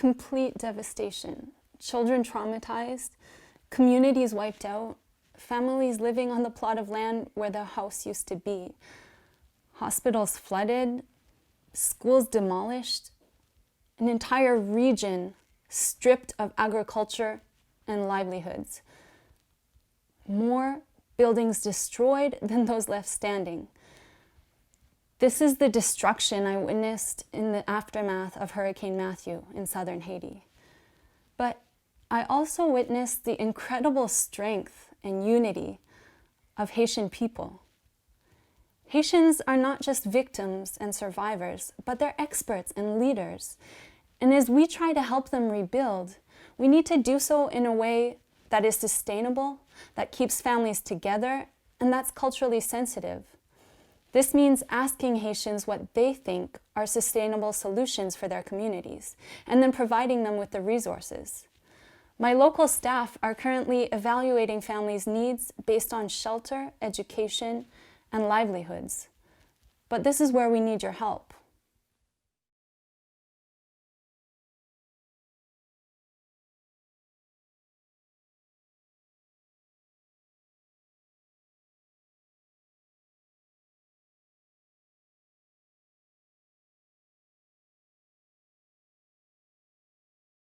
complete devastation. Children traumatized, communities wiped out, families living on the plot of land where their house used to be, hospitals flooded, schools demolished, an entire region stripped of agriculture and livelihoods. More buildings destroyed than those left standing. This is the destruction I witnessed in the aftermath of Hurricane Matthew in southern Haiti. But I also witnessed the incredible strength and unity of Haitian people. Haitians are not just victims and survivors, but they're experts and leaders. And as we try to help them rebuild, we need to do so in a way that is sustainable, that keeps families together, and that's culturally sensitive. This means asking Haitians what they think are sustainable solutions for their communities, and then providing them with the resources. My local staff are currently evaluating families' needs based on shelter, education, and livelihoods. But this is where we need your help.